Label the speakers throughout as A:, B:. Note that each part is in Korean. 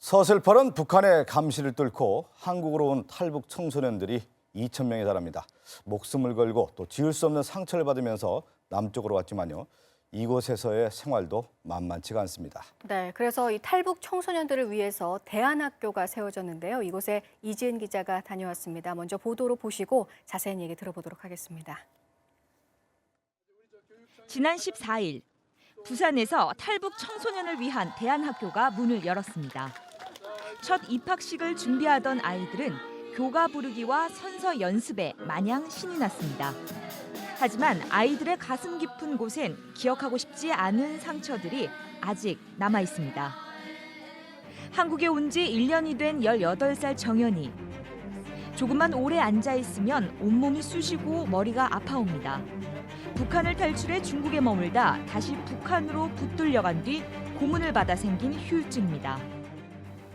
A: 서슬퍼런 북한의 감시를 뚫고 한국으로 온 탈북 청소년들이 2,000명에 달합니다. 목숨을 걸고 또 지울 수 없는 상처를 받으면서 남쪽으로 왔지만요. 이곳에서의 생활도 만만치가 않습니다.
B: 네, 그래서 이 탈북 청소년들을 위해서 대안학교가 세워졌는데요. 이곳에 이지은 기자가 다녀왔습니다. 먼저 보도로 보시고 자세한 얘기 들어보도록 하겠습니다.
C: 지난 14일 부산에서 탈북 청소년을 위한 대안학교가 문을 열었습니다. 첫 입학식을 준비하던 아이들은 교가 부르기와 선서 연습에 마냥 신이 났습니다. 하지만 아이들의 가슴 깊은 곳엔 기억하고 싶지 않은 상처들이 아직 남아 있습니다. 한국에 온 지 1년이 된 18살 정연이. 조금만 오래 앉아 있으면 온몸이 쑤시고 머리가 아파옵니다. 북한을 탈출해 중국에 머물다 다시 북한으로 붙들려간 뒤 고문을 받아 생긴 휴유증입니다.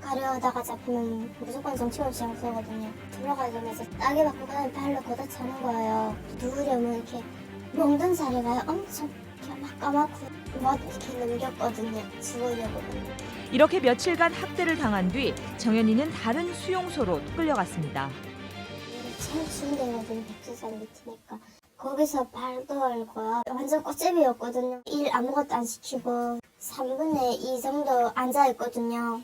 D: 가려다가 잡히면 무조건 정치없이 양수거든요. 들어가자마자 따개 맞고 그냥 발로 걷어차는 거예요. 누우려면 이렇게 멍든 자리가 엄청 이렇게 막 까맣고 막 이렇게 넘겼거든요. 죽으려고.
C: 이렇게 며칠간 학대를 당한 뒤 정연이는 다른 수용소로 끌려갔습니다.
D: 제일 추운 데거든요. 백두산 밑이니까. 거기서 발도 얼고요. 완전 꽃집이었거든요. 일 아무것도 안 시키고 3분의 2 정도 앉아있거든요.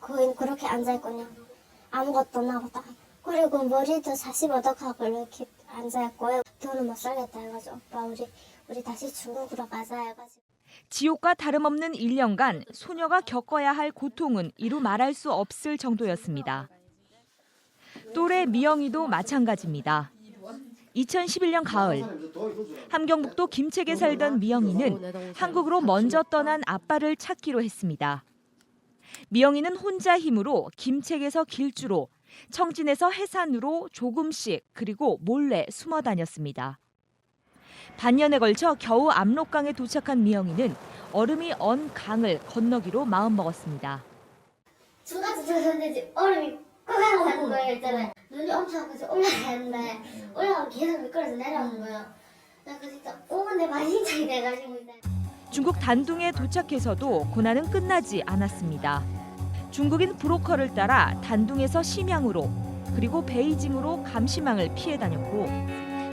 D: 거의 그렇게 앉아있거든요. 아무것도 안 하고 딱. 그리고 머리도 45도 각을 이렇게 앉아있고요. 더는 못 살겠다 해가지고 오빠 우리 다시 중국으로 가자 해가지고.
C: 지옥과 다름없는 1년간 소녀가 겪어야 할 고통은 이루 말할 수 없을 정도였습니다. 또래 미영이도 마찬가지입니다. 2011년 가을, 함경북도 김책에 살던 미영이는 한국으로 먼저 떠난 아빠를 찾기로 했습니다. 미영이는 혼자 힘으로 김책에서 길주로, 청진에서 해산으로 조금씩 그리고 몰래 숨어 다녔습니다. 반년에 걸쳐 겨우 압록강에 도착한 미영이는 얼음이 언 강을 건너기로 마음먹었습니다.
D: 중간에 들었는데 얼음이 꽉 가는 거예요. 있잖아요. 눈이 엄청 아파서 올라가는데 올라가면 계속 미끄러져 내려오는 거예요. 나 그 진짜 5분에 만신창이 돼가지고
C: 중국 단둥에 도착해서도 고난은 끝나지 않았습니다. 중국인 브로커를 따라 단둥에서 심양으로 그리고 베이징으로 감시망을 피해 다녔고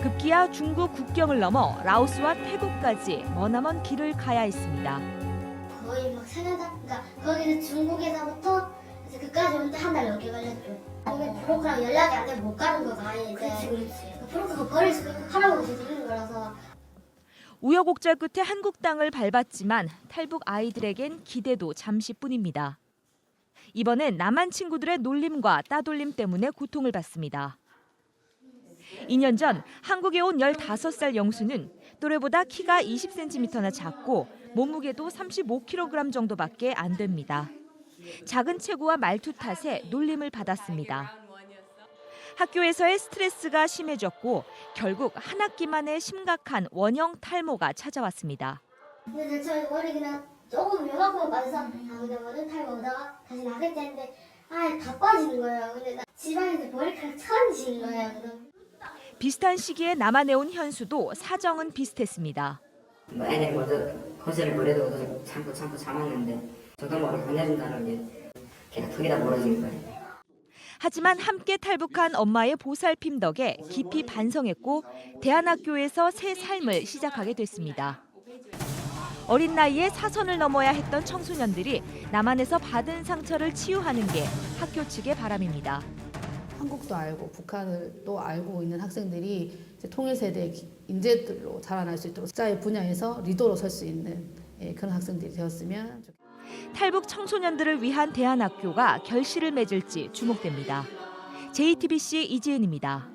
C: 급기야 중국 국경을 넘어 라오스와 태국까지 머나먼 길을 가야 했습니다.
D: 거의 막 4년 그러니까 거기는 중국에서부터 이제 그까지 오는데 한 달 넘게 걸렸죠. 거기 브로커랑 연락이 안 되면 못 가는 거가 아닌데 그 브로커가 버릴 수 하라고 주는 거라서.
C: 우여곡절 끝에 한국 땅을 밟았지만 탈북 아이들에겐 기대도 잠시뿐입니다. 이번엔 남한 친구들의 놀림과 따돌림 때문에 고통을 받습니다. 2년 전 한국에 온 15살 영수는 또래보다 키가 20cm나 작고 몸무게도 35kg 정도밖에 안 됩니다. 작은 체구와 말투 탓에 놀림을 받았습니다. 학교에서의 스트레스가 심해졌고 결국 한 학기만에 심각한 원형 탈모가 찾아왔습니다.
D: 근데 저 머리 그냥 조금 요만큼 빠져서 근데 원형 탈모다가 다시 나겠지 했는데 다 빠지는 거예요. 근데 지방에서 머리카락 천지인 거예요.
C: 비슷한 시기에 남한에 온 현수도 사정은 비슷했습니다.
E: 애들 모두 거실을 버려도 참고 참았는데 저도 모르게 보내준다는 게 걔가 그게 다 멀어진 거예요.
C: 하지만 함께 탈북한 엄마의 보살핌 덕에 깊이 반성했고 대안학교에서 새 삶을 시작하게 됐습니다. 어린 나이에 사선을 넘어야 했던 청소년들이 남한에서 받은 상처를 치유하는 게 학교 측의 바람입니다.
F: 한국도 알고 북한을 또 알고 있는 학생들이 이제 통일세대 인재들로 자라날 수 있도록 각자의 분야에서 리더로 설 수 있는 그런 학생들이 되었으면 좋겠습니다.
C: 탈북 청소년들을 위한 대안학교가 결실을 맺을지 주목됩니다. JTBC 이지은입니다.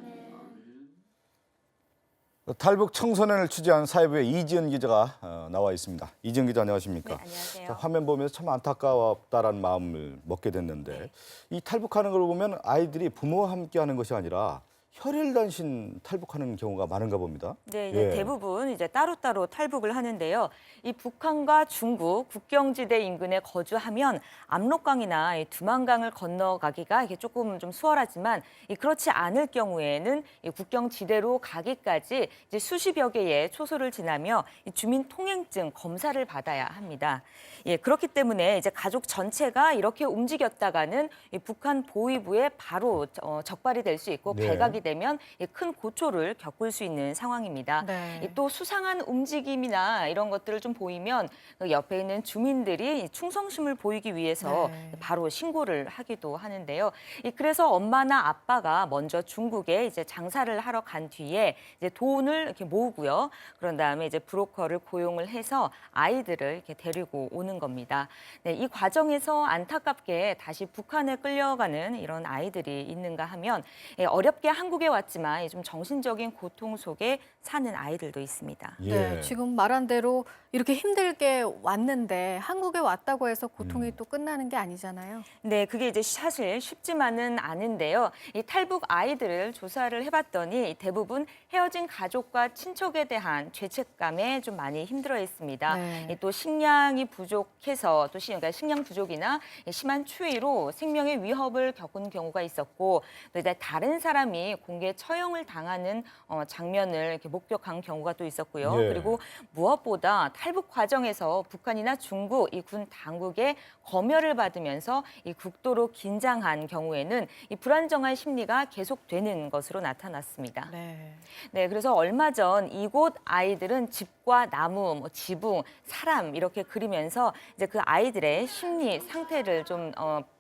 A: 탈북 청소년을 취재한 사회부의 이지은 기자가 나와 있습니다. 이지은 기자 안녕하십니까?
B: 네, 안녕하세요.
A: 자, 화면 보면서 참 안타까웠다라는 마음을 먹게 됐는데 이 탈북하는 걸 보면 아이들이 부모와 함께하는 것이 아니라 혈혈단신 탈북하는 경우가 많은가 봅니다.
G: 네, 이제
A: 예.
G: 대부분 이제 따로따로 탈북을 하는데요. 이 북한과 중국 국경지대 인근에 거주하면 압록강이나 이 두만강을 건너가기가 이게 조금 좀 수월하지만 그렇지 않을 경우에는 이 국경지대로 가기까지 이제 수십여 개의 초소를 지나며 이 주민 통행증 검사를 받아야 합니다. 예, 그렇기 때문에 이제 가족 전체가 이렇게 움직였다가는 이 북한 보위부에 바로 적발이 될 수 있고
A: 네.
G: 발각이 되면 큰 고초를 겪을 수 있는 상황입니다.
B: 네.
G: 또 수상한 움직임이나 이런 것들을 좀 보이면 그 옆에 있는 주민들이 충성심을 보이기 위해서
B: 네.
G: 바로 신고를 하기도 하는데요. 그래서 엄마나 아빠가 먼저 중국에 이제 장사를 하러 간 뒤에 이제 돈을 이렇게 모으고요. 그런 다음에 이제 브로커를 고용을 해서 아이들을 이렇게 데리고 오는 겁니다. 네, 이 과정에서 안타깝게 다시 북한에 끌려가는 이런 아이들이 있는가 하면 어렵게 한국에 왔지만 좀 정신적인 고통 속에 사는 아이들도 있습니다.
A: 예.
B: 네, 지금 말한 대로 이렇게 힘들게 왔는데 한국에 왔다고 해서 고통이 또 끝나는 게 아니잖아요.
G: 네, 그게 이제 사실 쉽지만은 않은데요. 이 탈북 아이들을 조사를 해봤더니 대부분 헤어진 가족과 친척에 대한 죄책감에 좀 많이 힘들어했습니다.
B: 네.
G: 또 식량이 부족해서 그러니까 식량 부족이나 심한 추위로 생명의 위협을 겪은 경우가 있었고, 또 이제 다른 사람이 공개 처형을 당하는 장면을 이렇게 목격한 경우가 또 있었고요.
A: 예.
G: 그리고 무엇보다 탈북 과정에서 북한이나 중국 이 군 당국의 검열을 받으면서 이 극도로 긴장한 경우에는 이 불안정한 심리가 계속되는 것으로 나타났습니다.
B: 네.
G: 네, 그래서 얼마 전 이곳 아이들은 집과 나무, 지붕, 사람 이렇게 그리면서 이제 그 아이들의 심리 상태를 좀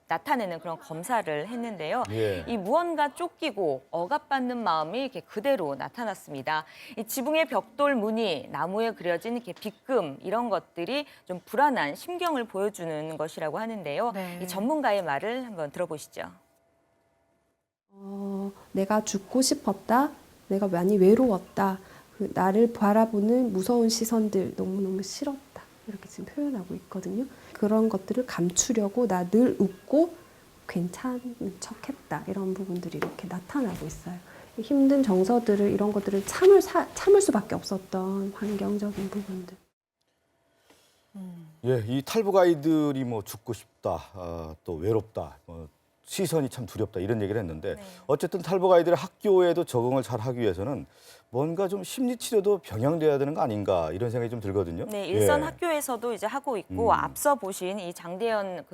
G: 나타내는 그런 검사를 했는데요.
A: 예.
G: 이 무언가 쫓기고 억압받는 마음이 이렇게 그대로 나타났습니다. 이 지붕의 벽돌 무늬, 나무에 그려진 이렇게 빗금 이런 것들이 좀 불안한 심경을 보여주는 것이라고 하는데요.
B: 네.
G: 이 전문가의 말을 한번 들어보시죠.
H: 내가 죽고 싶었다. 내가 많이 외로웠다. 나를 바라보는 무서운 시선들 너무너무 싫었다. 이렇게 지금 표현하고 있거든요. 그런 것들을 감추려고 나 늘 웃고 괜찮은 척했다. 이런 부분들이 이렇게 나타나고 있어요. 힘든 정서들을 이런 것들을 참을 수밖에 없었던 환경적인 부분들.
A: 예, 이 탈북 아이들이 뭐 죽고 싶다, 또 외롭다, 시선이 참 두렵다 이런 얘기를 했는데
G: 네.
A: 어쨌든 탈북 아이들의 학교에도 적응을 잘 하기 위해서는 뭔가 좀 심리 치료도 병행돼야 되는 거 아닌가 이런 생각이 좀 들거든요.
G: 네, 일선
A: 예.
G: 학교에서도 이제 하고 있고 앞서 보신 이 장대현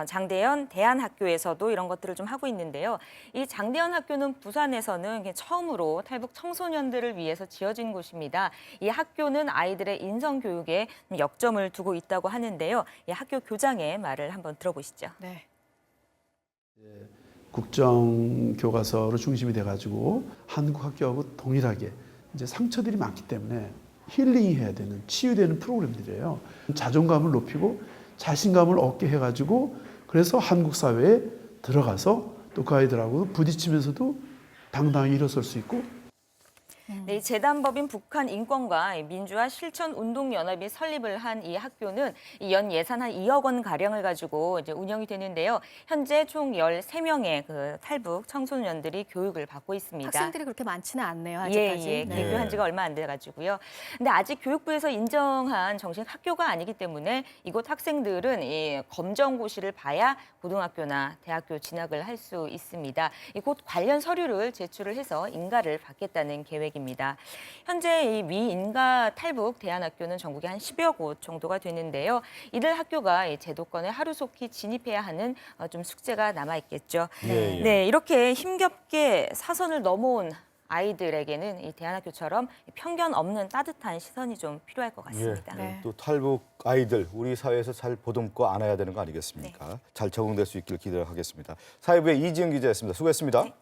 G: 장대현 대안학교에서도 이런 것들을 좀 하고 있는데요. 이 장대현 학교는 부산에서는 처음으로 탈북 청소년들을 위해서 지어진 곳입니다. 이 학교는 아이들의 인성 교육에 역점을 두고 있다고 하는데요. 이 학교 교장의 말을 한번 들어보시죠.
B: 네.
I: 국정 교과서로 중심이 돼가지고 한국 학교하고 동일하게 이제 상처들이 많기 때문에 힐링해야 되는 치유되는 프로그램들이에요. 자존감을 높이고 자신감을 얻게 해가지고 그래서 한국 사회에 들어가서 또 그 아이들하고 부딪히면서도 당당히 일어설 수 있고.
G: 네, 이 재단법인 북한인권과 민주화 실천운동연합이 설립을 한 이 학교는 연 예산 한 2억 원 가량을 가지고 이제 운영이 되는데요. 현재 총 13명의 그 탈북 청소년들이 교육을 받고 있습니다.
B: 학생들이 그렇게 많지는 않네요, 아직까지.
G: 예,
B: 네.
G: 개교한 지가 얼마 안 돼가지고요. 근데 아직 교육부에서 인정한 정식 학교가 아니기 때문에 이곳 학생들은 이 검정고시를 봐야 고등학교나 대학교 진학을 할 수 있습니다. 곧 관련 서류를 제출을 해서 인가를 받겠다는 계획입니다. 현재 이 미인가 탈북 대안학교는 전국에 한 10여 곳 정도가 되는데요. 이들 학교가 이 제도권에 하루속히 진입해야 하는 좀 숙제가 남아 있겠죠.
A: 예, 예.
G: 네, 이렇게 힘겹게 사선을 넘어온 아이들에게는 이 대안학교처럼 편견 없는 따뜻한 시선이 좀 필요할 것 같습니다.
A: 예,
B: 네.
A: 또 탈북 아이들 우리 사회에서 잘 보듬고 안아야 되는 거 아니겠습니까? 잘 적응될 수 있길 기대하겠습니다. 사회부의 이지은 기자였습니다. 수고했습니다.
G: 네.